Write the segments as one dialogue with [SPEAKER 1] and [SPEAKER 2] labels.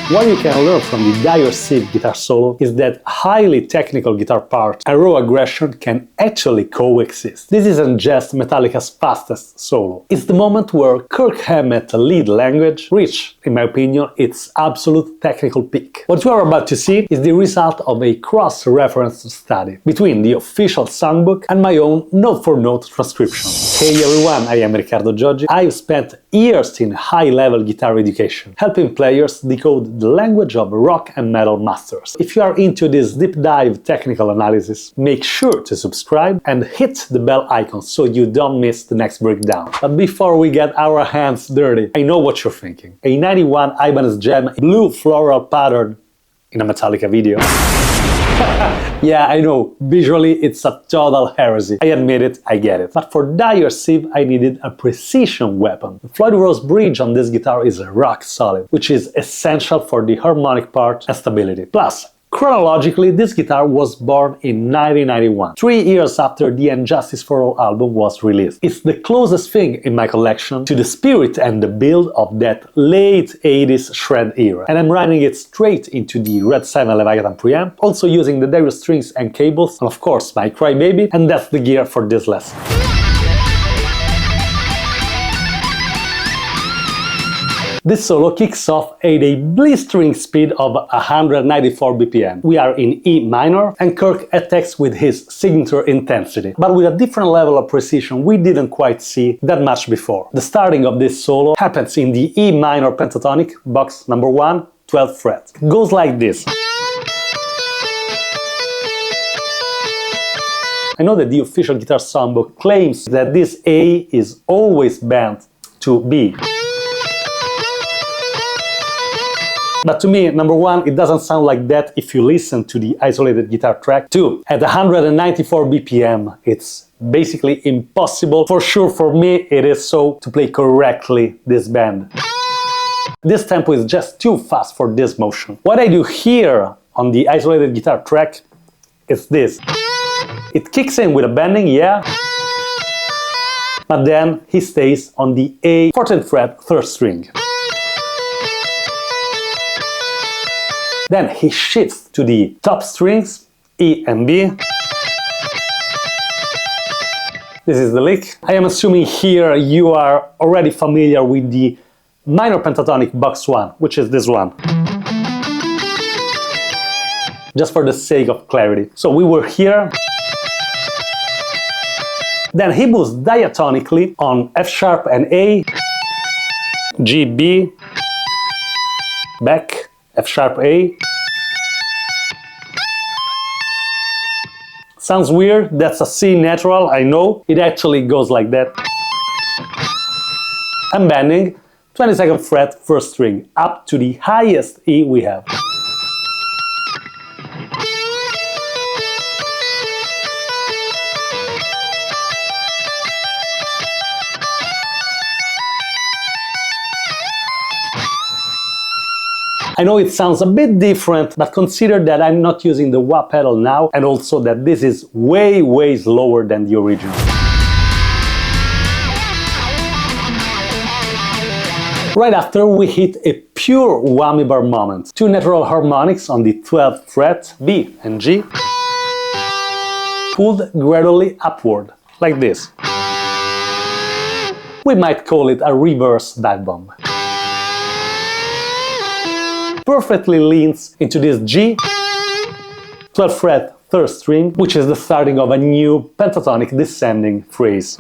[SPEAKER 1] What you can learn from the Dyers Eve guitar solo is that highly technical guitar part and raw aggression can actually coexist. This isn't just Metallica's fastest solo. It's the moment where Kirk Hammett lead language reached, in my opinion, its absolute technical peak. What you are about to see is the result of a cross-reference study between the official songbook and my own note-for-note transcription. Hey everyone, I am Riccardo Gioggi. I've spent years in high-level guitar education, helping players decode the language of rock and metal masters. If you are into this deep dive technical analysis, make sure to subscribe and hit the bell icon so you don't miss the next breakdown. But before we get our hands dirty, I know what you're thinking. A 91 Ibanez Gem blue floral pattern in a Metallica video. Yeah, I know, visually it's a total heresy. I admit it, I get it. But for Dyers Eve, I needed a precision weapon. The Floyd Rose bridge on this guitar is rock solid, which is essential for the harmonic part and stability. Plus, chronologically, this guitar was born in 1991, 3 years after the And Justice for All album was released. It's the closest thing in my collection to the spirit and the build of that late 80s shred era. And I'm running it straight into the Red 7 Leviathan preamp, also using the Dyers strings and cables, and of course my Crybaby, and that's the gear for this lesson. This solo kicks off at a blistering speed of 194 BPM. We are in E minor, and Kirk attacks with his signature intensity, but with a different level of precision we didn't quite see that much before. The starting of this solo happens in the E minor pentatonic, box number 1, 12th fret. It goes like this. I know that the official guitar songbook claims that this A is always bent to B. But to me, number one, it doesn't sound like that if you listen to the isolated guitar track. 2, at 194 BPM, it's basically impossible, for sure for me it is so, to play correctly this bend. This tempo is just too fast for this motion. What I do here on the isolated guitar track is this. It kicks in with a bending, yeah, but then he stays on the A 14th fret 3rd string. Then he shifts to the top strings, E and B. This is the lick. I am assuming here you are already familiar with the minor pentatonic box 1, which is this one. Just for the sake of clarity. So we were here. Then he moves diatonically on F sharp and A, G, B, back, F sharp A. Sounds weird, that's a C natural, I know. It actually goes like that. And bending, 22nd fret, 1st string, up to the highest E we have. I know it sounds a bit different, but consider that I'm not using the wah pedal now, and also that this is way slower than the original. Right after, we hit a pure whammy bar moment. 2 natural harmonics on the 12th fret, B and G, pulled gradually upward, like this. We might call it a reverse dive bomb. Perfectly leans into this G, 12th fret, 3rd string, which is the starting of a new pentatonic descending phrase.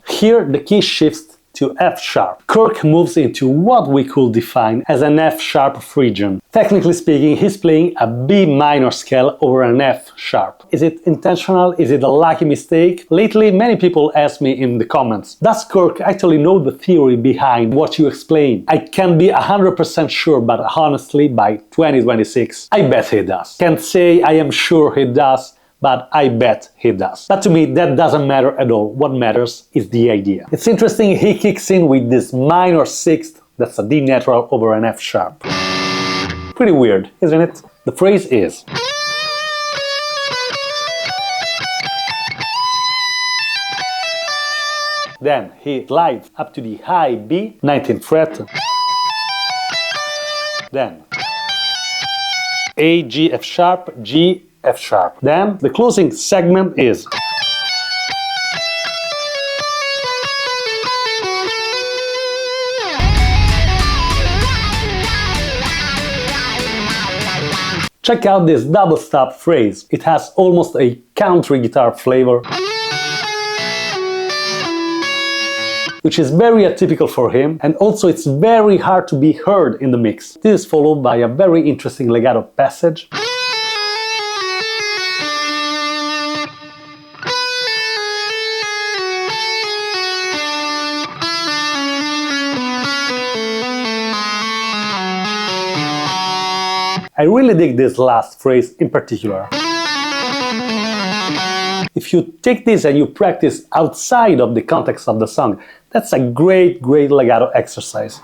[SPEAKER 1] Here the key shifts to F sharp. Kirk moves into what we could define as an F sharp phrygian. Technically speaking, he's playing a B minor scale over an F sharp. Is it intentional? Is it a lucky mistake? Lately, many people ask me in the comments, does Kirk actually know the theory behind what you explain? I can't be 100% sure, but honestly, by 2026, I bet he does. Can't say I am sure he does, but I bet he does. But to me, that doesn't matter at all. What matters is the idea. It's interesting, he kicks in with this minor 6th That's a D natural over an F sharp. Pretty weird, isn't it? The phrase is then he slides up to the high B, 19th fret, then A, G, F sharp, G, F sharp. Then the closing segment is check out this double stop phrase. It has almost a country guitar flavor, which is very atypical for him, and also it's very hard to be heard in the mix. This is followed by a very interesting legato passage. I really dig this last phrase in particular. If you take this and you practice outside of the context of the song, that's a great legato exercise.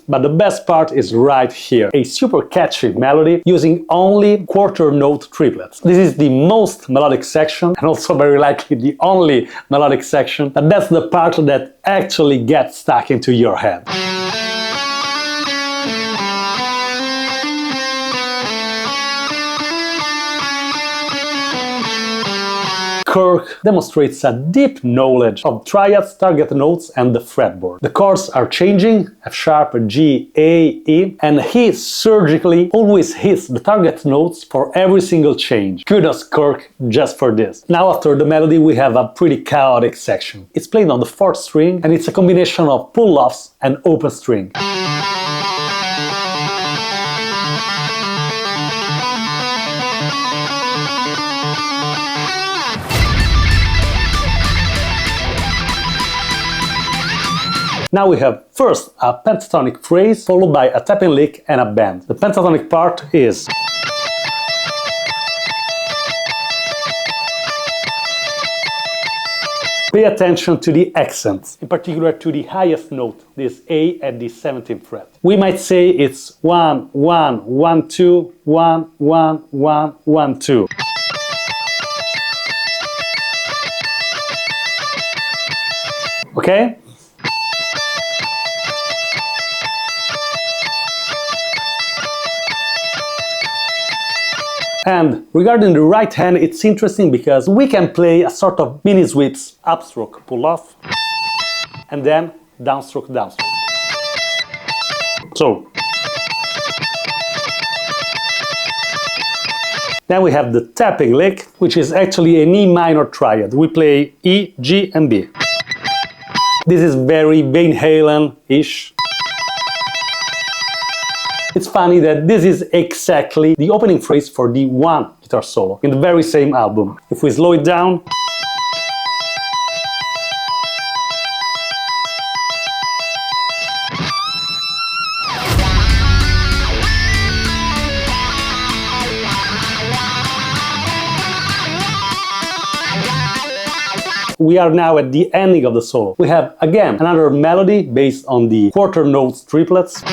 [SPEAKER 1] But the best part is right here, a super catchy melody using only quarter note triplets. This is the most melodic section and also very likely the only melodic section, but that's the part that actually gets stuck into your head. Kirk demonstrates a deep knowledge of triads, target notes, and the fretboard. The chords are changing, F sharp, G, A, E, and he surgically always hits the target notes for every single change. Kudos Kirk just for this. Now after the melody we have a pretty chaotic section. It's played on the 4th string and it's a combination of pull-offs and open string. Now we have first a pentatonic phrase followed by a tapping lick and a bend. The pentatonic part is pay attention to the accents, in particular to the highest note, this A at the 17th fret. We might say it's 1, 1, 1, 2, 1, 1, 1, 1, 2. Okay? And regarding the right hand, it's interesting because we can play a sort of mini sweeps, upstroke, pull off, and then downstroke, downstroke. So, then we have the tapping lick, which is actually an E minor triad. We play E, G, and B. This is very Van Halen-ish. It's funny that this is exactly the opening phrase for the one guitar solo in the very same album. If we slow it down, we are now at the ending of the solo. We have again another melody based on the quarter notes triplets.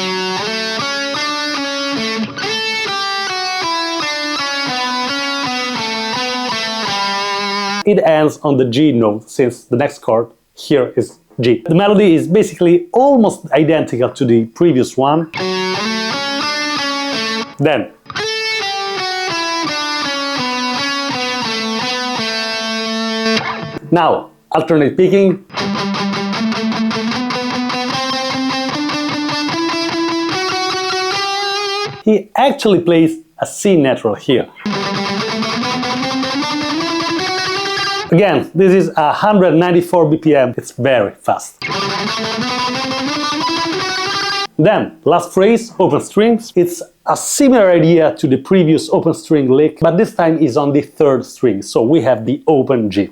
[SPEAKER 1] It ends on the G note, since the next chord here is G. The melody is basically almost identical to the previous one. Then now, alternate picking. He actually plays a C natural here. Again, this is 194 BPM, it's very fast. Then, last phrase, open strings. It's a similar idea to the previous open string lick, but this time is on the 3rd string, so we have the open G.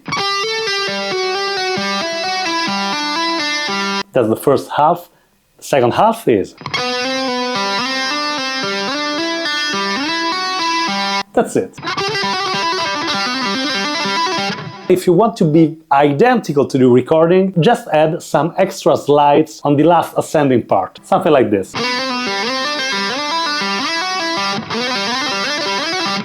[SPEAKER 1] That's the first half. The second half is That's it. If you want to be identical to the recording, just add some extra slides on the last ascending part, something like this.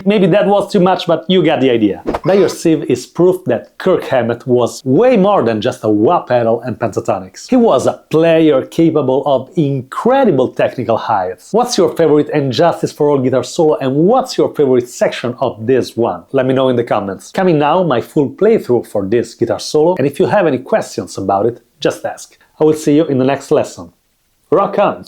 [SPEAKER 1] Maybe that was too much, but you get the idea. Dyers Eve is proof that Kirk Hammett was way more than just a wah pedal and pentatonics. He was a player capable of incredible technical heights. What's your favorite And Justice for All guitar solo, and what's your favorite section of this one? Let me know in the comments. Coming now, my full playthrough for this guitar solo, and if you have any questions about it, just ask. I will see you in the next lesson. Rock on!